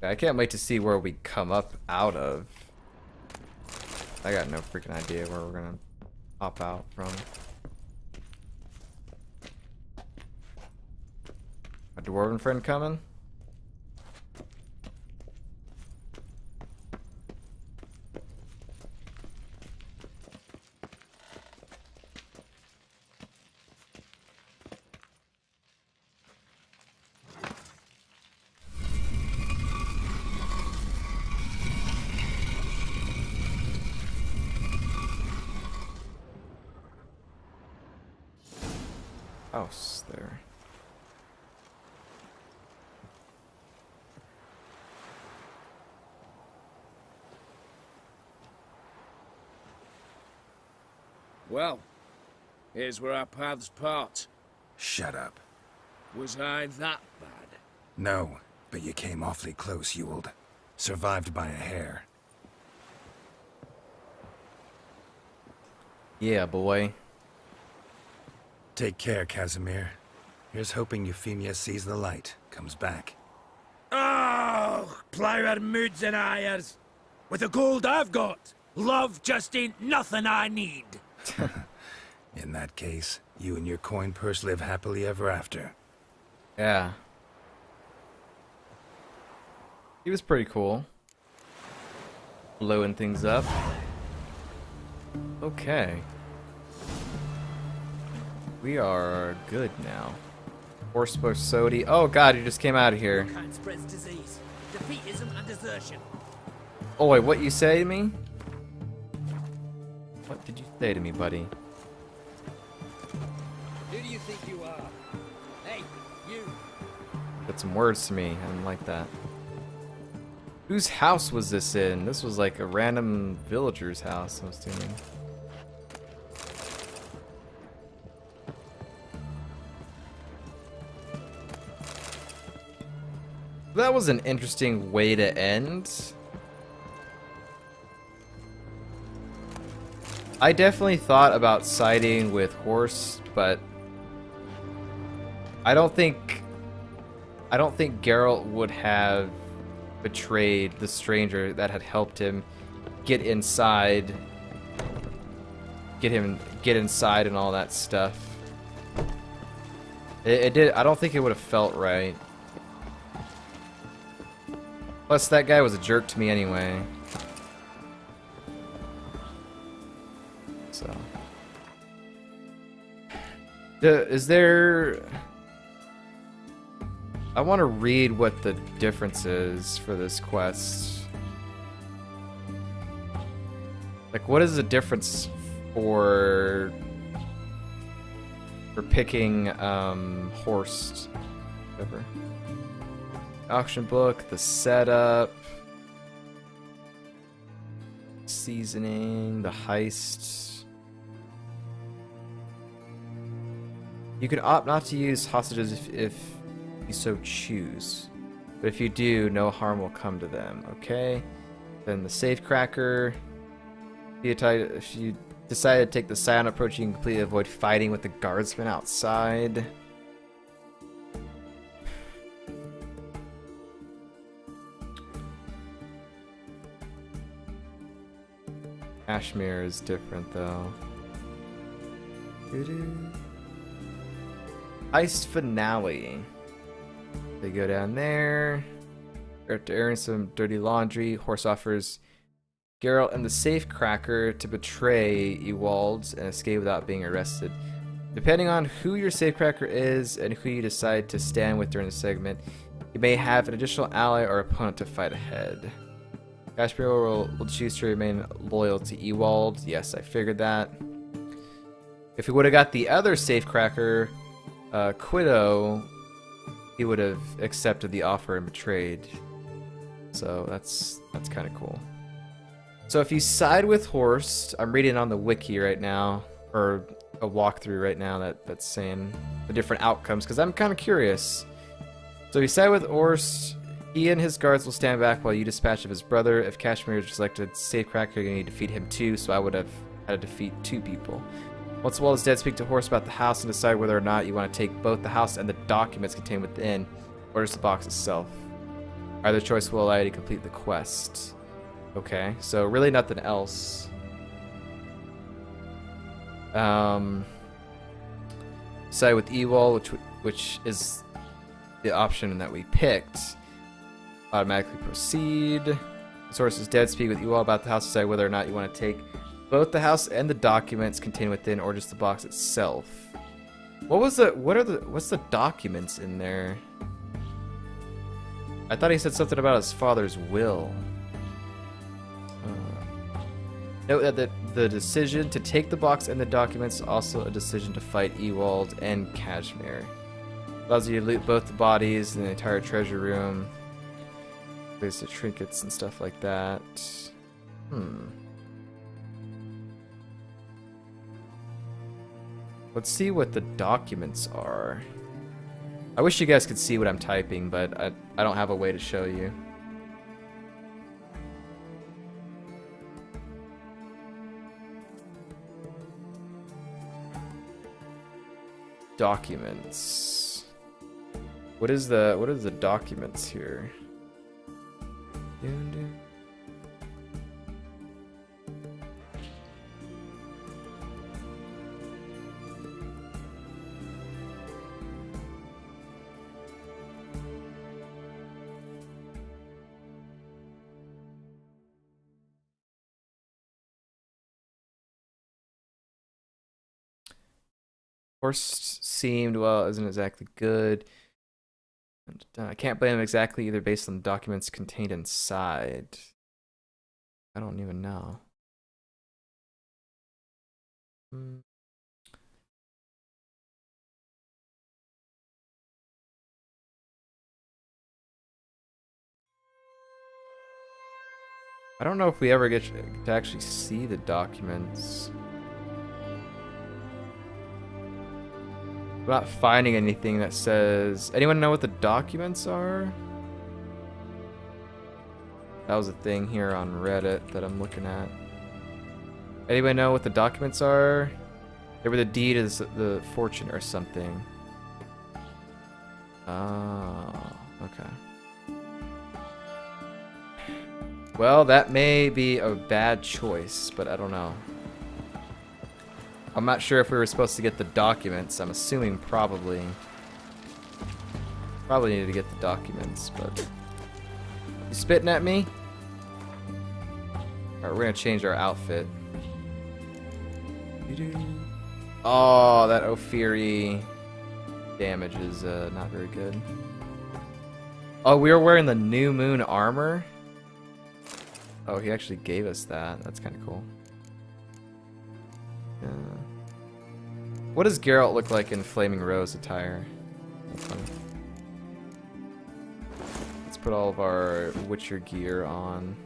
I can't wait to see where we come up out of. I got no freaking idea where we're gonna pop out from. A dwarven friend coming? House there. Well, here's where our paths part. Shut up. Was I that bad? No, but you came awfully close, Ewald. Survived by a hair. Yeah, boy. Take care, Casimir. Here's hoping Euphemia sees the light, comes back. Oh, plougher moods and ires. With the gold I've got, love just ain't nothing I need. In that case, you and your coin purse live happily ever after. Yeah. He was pretty cool. Blowing things up. Okay. We are good now. Horse Sodi. Oh god, he just came out of here. Kind spreads disease, defeatism and desertion. Oh wait, what you say to me? What did you say to me, buddy? Who do you think you are? Hey, you. Got some words to me. I didn't like that. Whose house was this in? This was like a random villager's house, I'm assuming. That was an interesting way to end. I definitely thought about siding with Horse, but I don't think Geralt would have betrayed the stranger that had helped him get inside, get inside and all that stuff. It did. I don't think it would have felt right. Plus, that guy was a jerk to me anyway. So, is there? I want to read what the difference is for this quest. Like, what is the difference for picking Horst, whatever. Auction book, the setup, seasoning, the heist. You can opt not to use hostages if you so choose, but if you do, no harm will come to them. Okay. Then the safe cracker. If you decide to take the silent approach, you can completely avoid fighting with the guardsmen outside. Kashmir is different though. Heist finale. They go down there. After airing some dirty laundry, Horse offers Geralt and the safecracker to betray Ewald and escape without being arrested. Depending on who your safecracker is and who you decide to stand with during the segment, you may have an additional ally or opponent to fight ahead. Kashmir will choose to remain loyal to Ewald. Yes, I figured that. If he would have got the other safecracker, Quiddo, he would have accepted the offer and betrayed. So that's kind of cool. So if you side with Horst, I'm reading on the wiki right now, or a walkthrough right now that's saying the different outcomes, because I'm kind of curious. So if you side with Horst, he and his guards will stand back while you dispatch of his brother. If Kashmir is selected safecracker, you're going to need to defeat him too, so I would have had to defeat 2 people. Once the wall is dead, speak to Horst about the house and decide whether or not you want to take both the house and the documents contained within, or just the box itself. Either choice will allow you to complete the quest. Okay, so really nothing else. Side with Ewall, which is the option that we picked. Automatically proceed. Source is dead. Speak with Ewall about the house. Decide whether or not you want to take both the house and the documents contained within, or just the box itself. What's the documents in there? I thought he said something about his father's will. Note that the decision to take the box and the documents is also a decision to fight Ewald and Kashmir. Allows you to loot both the bodies and the entire treasure room. Place the trinkets and stuff like that. Let's see what the documents are. I wish you guys could see what I'm typing, but I don't have a way to show you. Documents. What are the documents here? Horse seemed, well, isn't exactly good. I can't blame him exactly either based on the documents contained inside. I don't even know. I don't know if we ever get to actually see the documents. I'm not finding anything that says... Anyone know what the documents are? That was a thing here on Reddit that I'm looking at. Anybody know what the documents are? They were the deed of the fortune or something. Oh, okay. Well, that may be a bad choice, but I don't know. I'm not sure if we were supposed to get the documents. I'm assuming probably. Probably need to get the documents, but... You spitting at me? Alright, we're gonna change our outfit. Oh, that Ophiri damage is not very good. Oh, we were wearing the new moon armor? Oh, he actually gave us that. That's kind of cool. What does Geralt look like in Flaming Rose attire? That's funny. Let's put all of our Witcher gear on.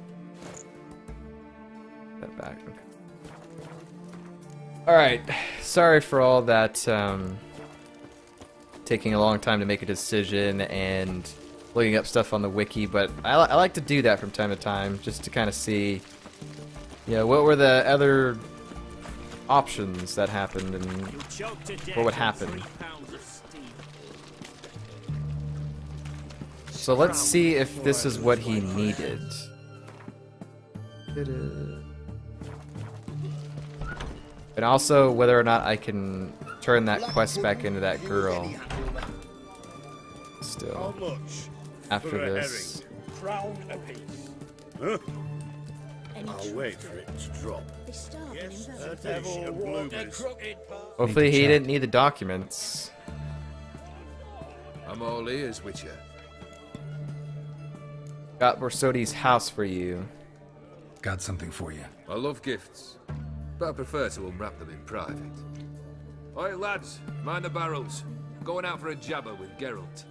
That back. Okay. Alright. Sorry for all that taking a long time to make a decision and looking up stuff on the wiki, but I like to do that from time to time just to kind of see, you know, what were the other options that happened and what would happen. So let's see if this is what he needed. And also whether or not I can turn that quest back into that girl. Still. After this. I'll wait for it to drop. Hopefully he didn't need the documents. I'm all ears, Witcher. Got Borsodi's house for you. Got something for you. I love gifts, but I prefer to unwrap them in private. Oi, lads, mind the barrels. Going out for a jabber with Geralt.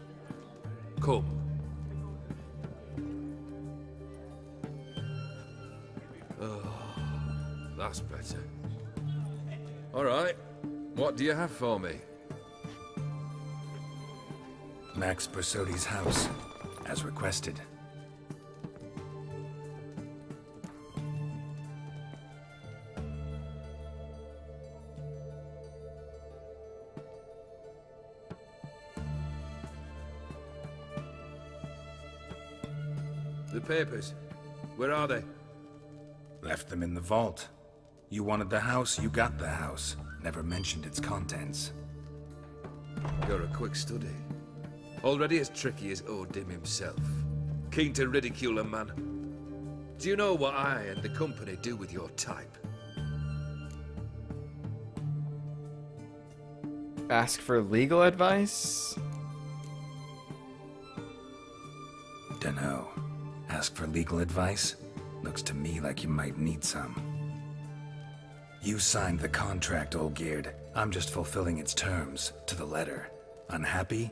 Come. That's better. All right. What do you have for me? Max Borsodi's house, as requested. The papers. Where are they? Left them in the vault. You wanted the house, you got the house. Never mentioned its contents. You're a quick study. Already as tricky as Odin himself. Keen to ridicule a man. Do you know what I and the company do with your type? Ask for legal advice? Dunno. Ask for legal advice? Looks to me like you might need some. You signed the contract, Olgierd. I'm just fulfilling its terms, to the letter. Unhappy?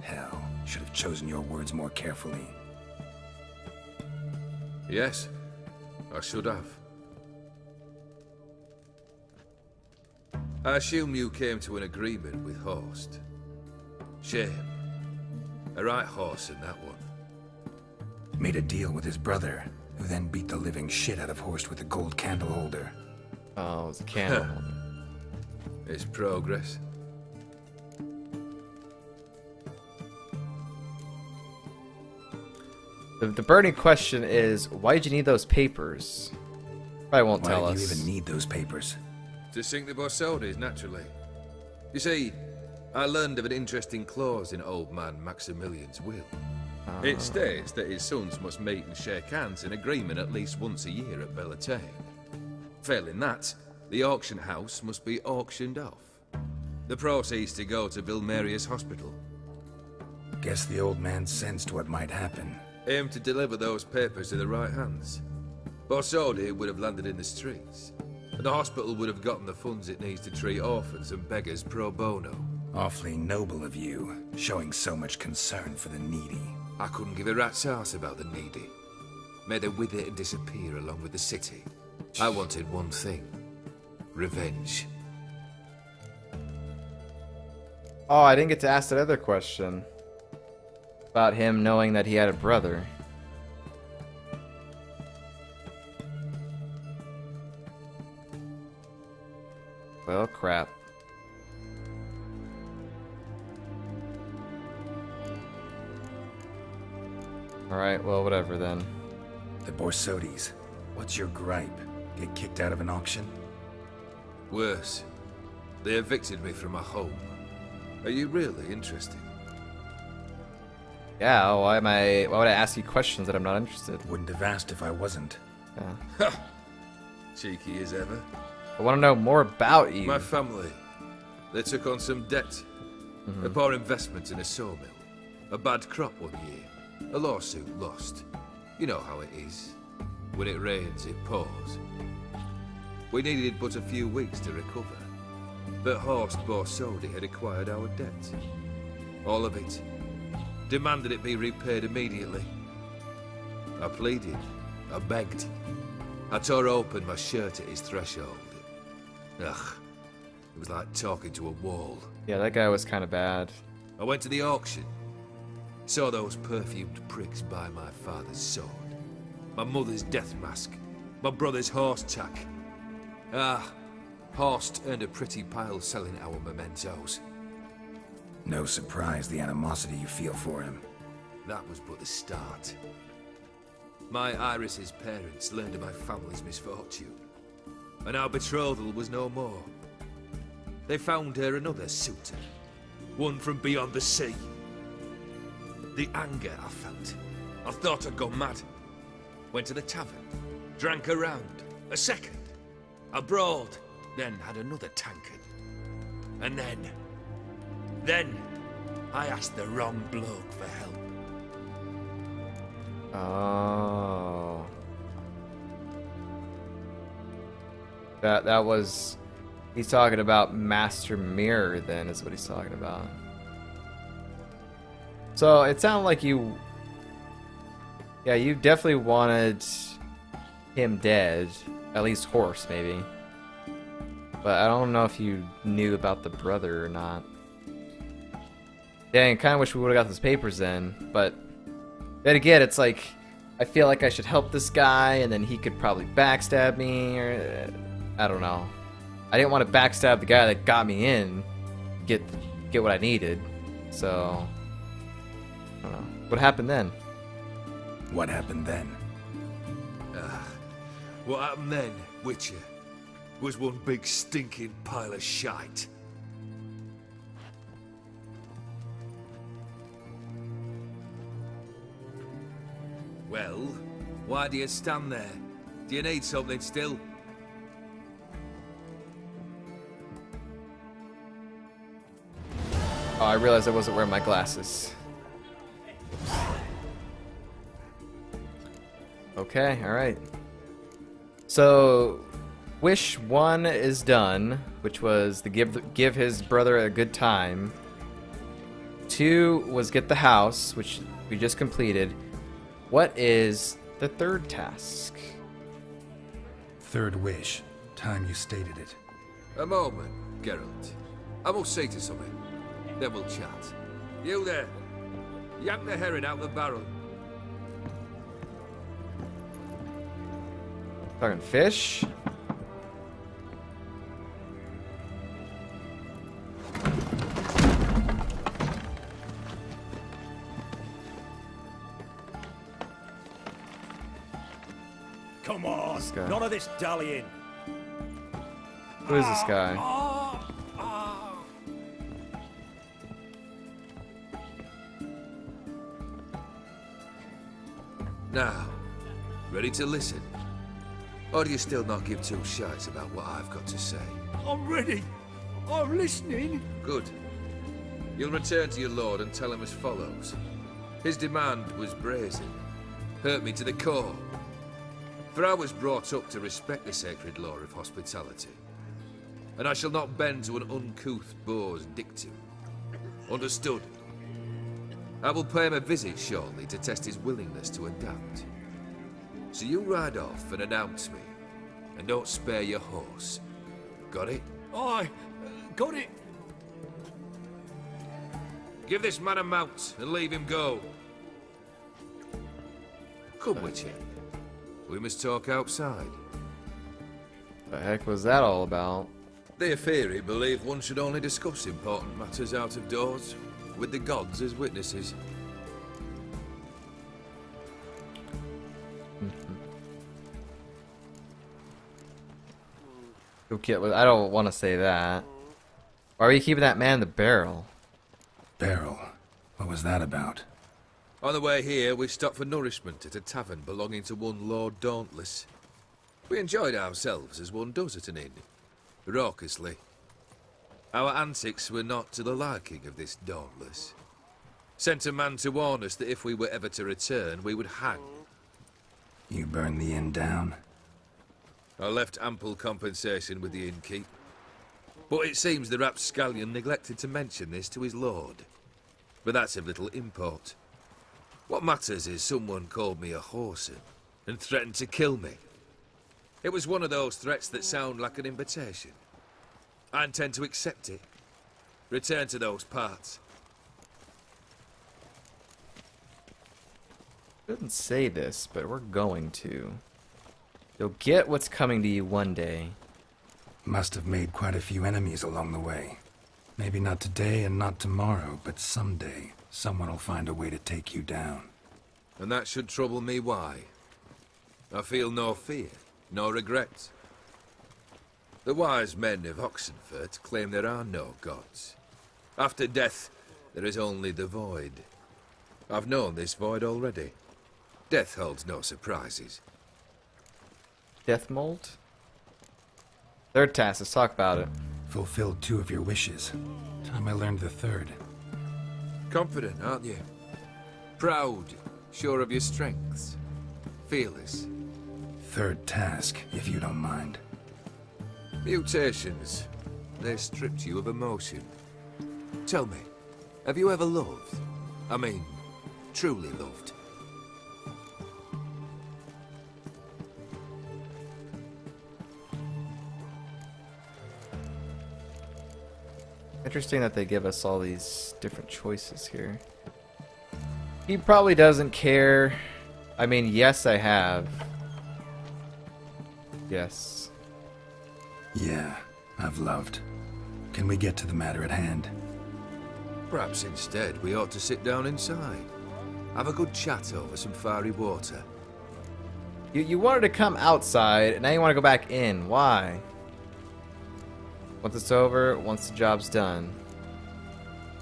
Hell, should have chosen your words more carefully. Yes, I should have. I assume you came to an agreement with Horst. Shame. A right horse in that one. Made a deal with his brother, who then beat the living shit out of Horst with a gold candle holder. Oh, it was a candle holder. It's progress. The burning question is, why did you need those papers? Probably won't tell Why us. do you even need those papers? To sink the Borsodis, naturally. You see, I learned of an interesting clause in old man Maximilian's will. It states that his sons must meet and shake hands in agreement at least once a year at Bellatane. Failing that, the auction house must be auctioned off. The proceeds to go to Vilmerius Hospital. Guess the old man sensed what might happen. Aim to deliver those papers to the right hands. Borsodi would have landed in the streets, and the hospital would have gotten the funds it needs to treat orphans and beggars pro bono. Awfully noble of you, showing so much concern for the needy. I couldn't give a rat's ass about the needy. May they wither and disappear along with the city. I wanted one thing. Revenge. Oh, I didn't get to ask that other question. About him knowing that he had a brother. Well, crap. Alright, well, whatever then. The Borsodis. What's your gripe? Get kicked out of an auction? Worse. They evicted me from my home. Are you really interested? Yeah, why would I ask you questions that I'm not interested? Wouldn't have asked if I wasn't. Yeah. Cheeky as ever. I want to know more about you. My family. They took on some debt. A poor investment in a sawmill. A bad crop one year. A lawsuit lost. You know how it is. When it rains, it pours. We needed but a few weeks to recover. But Horst Borsodi had acquired our debt. All of it. Demanded it be repaid immediately. I pleaded. I begged. I tore open my shirt at his threshold. Ugh. It was like talking to a wall. Yeah, that guy was kind of bad. I went to the auction. Saw those perfumed pricks buy my father's sword. My mother's death mask. My brother's horse tack. Ah, Horst earned a pretty pile selling our mementos. No surprise the animosity you feel for him. That was but the start. My Iris's parents learned of my family's misfortune, and our betrothal was no more. They found her another suitor, one from beyond the sea. The anger I felt, I thought I'd gone mad. Went to the tavern, drank a round, a second, abroad, then had another tankard. And then, I asked the wrong bloke for help. Oh. That was... He's talking about Master Mirror then, is what he's talking about. So, it sounded like you... Yeah, you definitely wanted him dead. At least Horse, maybe. But I don't know if you knew about the brother or not. Yeah, I kind of wish we would have got those papers then, but... Then again, it's like, I feel like I should help this guy, and then he could probably backstab me, or... I don't know. I didn't want to backstab the guy that got me in, get what I needed, so... I don't know. What happened then? What happened then? What happened then, Witcher, was one big stinking pile of shite. Well, why do you stand there? Do you need something still? Oh, I realized I wasn't wearing my glasses. Okay, alright. So, wish 1 is done, which was the give his brother a good time. 2 was get the house, which we just completed. What is the third task? Third wish. Time you stated it. A moment, Geralt. I must say to something. Then we'll chat. You there. Yank the herring out the barrel. Talking fish? Come on, This guy. none of this dallying. Who is this guy? Now, ready to listen? Or do you still not give two shites about what I've got to say? I'm ready. I'm listening. Good. You'll return to your lord and tell him as follows. His demand was brazen. Hurt me to the core. For I was brought up to respect the sacred law of hospitality. And I shall not bend to an uncouth boor's dictum. Understood? I will pay him a visit shortly to test his willingness to adapt. So you ride off and announce me. And don't spare your horse. Got it? Aye, got it. Give this man a mount and leave him go. Come, Witcher. We must talk outside. The heck was that all about? The Aetheri believe one should only discuss important matters out of doors, with the gods as witnesses. Okay, well, I don't want to say that. Why are you keeping that man in the barrel? Barrel. What was that about? On the way here, we stopped for nourishment at a tavern belonging to one Lord Dauntless. We enjoyed ourselves as one does at an inn, raucously. Our antics were not to the liking of this Dauntless. Sent a man to warn us that if we were ever to return, we would hang. You burned the inn down? I left ample compensation with the innkeep. But it seems the rapscallion neglected to mention this to his lord. But that's of little import. What matters is someone called me a whoreson and threatened to kill me. It was one of those threats that sound like an invitation. I intend to accept it. Return to those parts. Didn't say this, but we're going to. You'll get what's coming to you one day. Must have made quite a few enemies along the way. Maybe not today and not tomorrow, but someday, someone will find a way to take you down. And that should trouble me why? I feel no fear, no regret. The wise men of Oxenfurt claim there are no gods. After death, there is only the void. I've known this void already. Death holds no surprises. Death mold? Third task, let's talk about it. Fulfilled 2 of your wishes. Time I learned the third. Confident, aren't you? Proud, sure of your strengths. Fearless. Third task, if you don't mind. Mutations. They stripped you of emotion. Tell me, have you ever loved? I mean, truly loved? Interesting that they give us all these different choices here. He probably doesn't care. I mean, yes, I have. Yes. Yeah, I've loved. Can we get to the matter at hand? Perhaps instead we ought to sit down inside. Have a good chat over some fiery water. You wanted to come outside, and now you want to go back in. Why? Once it's over, once the job's done.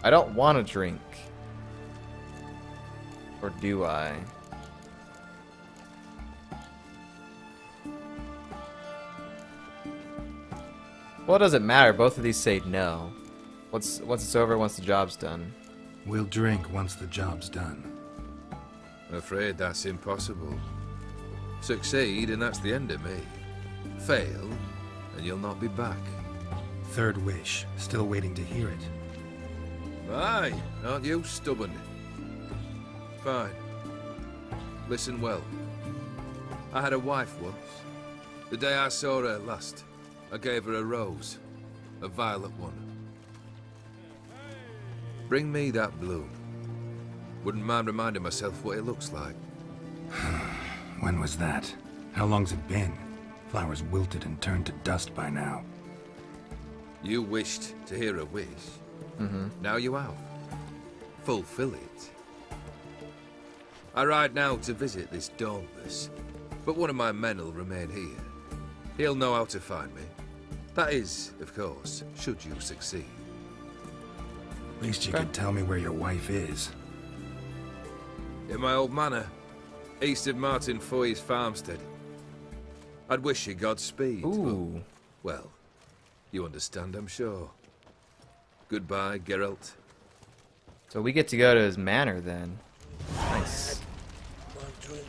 I don't want to drink. Or do I? Well, it doesn't matter. Both of these say no. Once it's over, once the job's done. We'll drink once the job's done. I'm afraid that's impossible. Succeed, and that's the end of me. Fail, and you'll not be back. Third wish. Still waiting to hear it. Aye, aren't you stubborn? Fine. Listen well. I had a wife once. The day I saw her last, I gave her a rose. A violet one. Bring me that bloom. Wouldn't mind reminding myself what it looks like. When was that? How long's it been? Flowers wilted and turned to dust by now. You wished to hear a wish. Now you have. Fulfill it. I ride now to visit this dauntless, but one of my men will remain here. He'll know how to find me. That is, of course, should you succeed. At least you could tell me where your wife is. In my old manor, east of Martin Foy's farmstead. I'd wish you Godspeed. Ooh. But, well, you understand, I'm sure. Goodbye, Geralt. So we get to go to his manor then. Nice.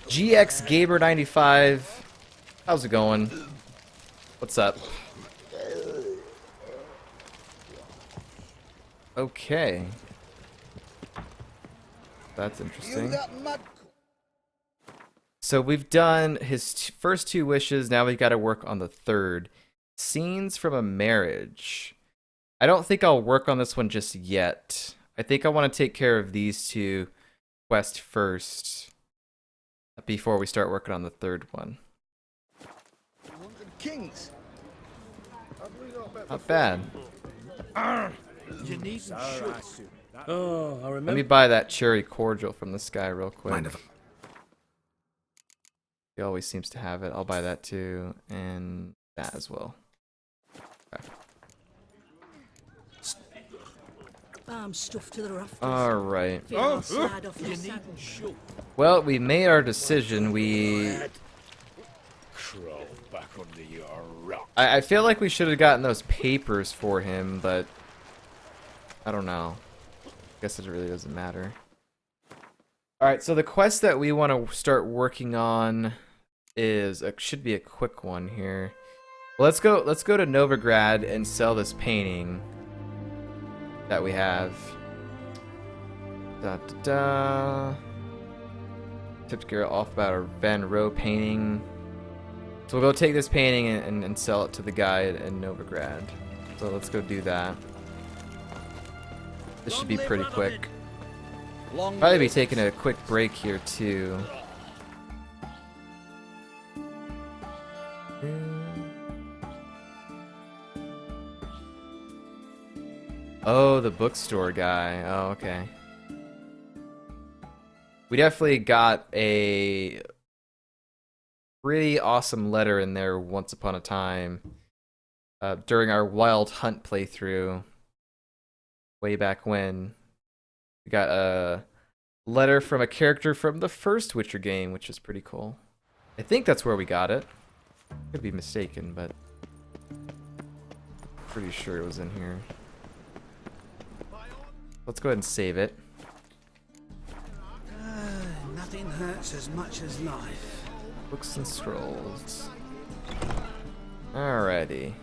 GX Gaber 95. How's it going? What's up? Okay. That's interesting. So we've done his first two wishes. Now we've got to work on the third. Scenes from a marriage. I don't think I'll work on this one just yet. I think I want to take care of these two quests first before we start working on the third one. Kings. Not bad. You need some Oh, I remember. Let me buy that cherry cordial from this guy real quick. Mind if He always seems to have it. I'll buy that too, and that as well. Okay. I'm stuffed to the rafters. All right. Feel I'll slide off your saddle. Well, we made our decision. We. Crawl back under your rock. I feel like we should have gotten those papers for him, but I don't know. I guess it really doesn't matter. All right, so the quest that we want to start working on is should be a quick one here. Well, let's go to Novigrad and sell this painting that we have. Da da da. Tipped Geralt off about our Van Rohe painting. So we'll go take this painting and sell it to the guy in Novigrad. So let's go do that. This should be pretty quick. Probably be taking a quick break here too. Oh, the bookstore guy. Oh, okay. We definitely got a pretty awesome letter in there once upon a time during our Wild Hunt playthrough way back when. We got a letter from a character from the first Witcher game, which is pretty cool. I think that's where we got it. Could be mistaken, but pretty sure it was in here. Let's go ahead and save it. Nothing hurts as much as life. Books and scrolls. Alrighty.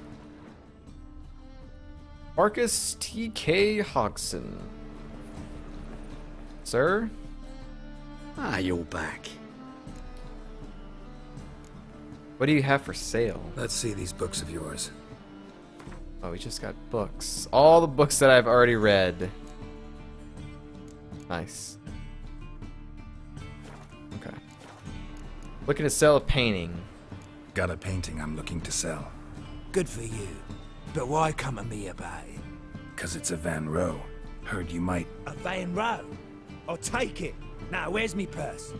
Marcus T.K. Hodgson. Sir? Ah, you're back. What do you have for sale? Let's see these books of yours. Oh, we just got books. All the books that I've already read. Nice. Okay. Looking to sell a painting. Got a painting I'm looking to sell. Good for you. But why come to me about it? 'Cause it's a Van Rohe. Heard you might. A Van Rohe? I'll take it. Now, where's me purse?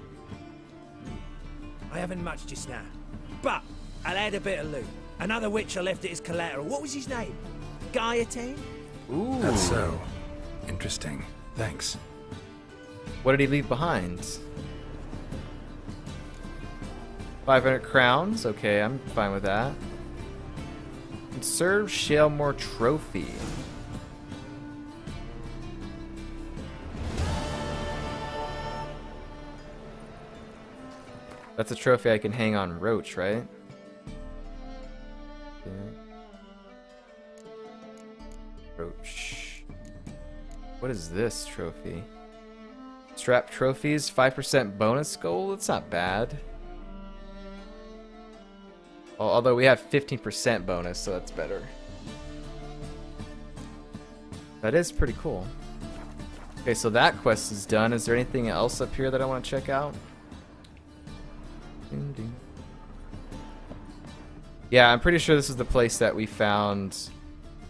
I haven't much just now. But I'll add a bit of loot. Another witcher left it as collateral. What was his name? Guillotine? Ooh. That's so interesting. Thanks. What did he leave behind? 500 crowns. Okay, I'm fine with that. Conserve Shalemore Trophy. That's a trophy I can hang on Roach, right? Okay. Roach. What is this trophy? Strap trophies, 5% bonus gold? That's not bad. Although we have 15% bonus, so that's better. That is pretty cool. Okay, so that quest is done. Is there anything else up here that I want to check out? Ding, ding. Yeah, I'm pretty sure this is the place that we found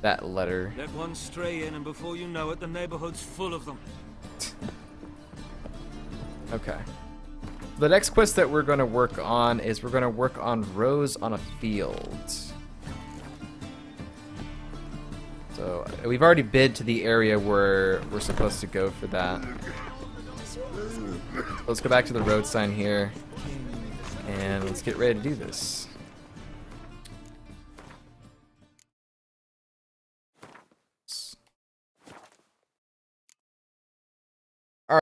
that letter. Let one stray in, and before you know it, the neighborhood's full of them. Okay. The next quest that we're going to work on is we're going to work on Rose on a Field. So we've already bid to the area where we're supposed to go for that. Let's go back to the road sign here. And let's get ready to do this.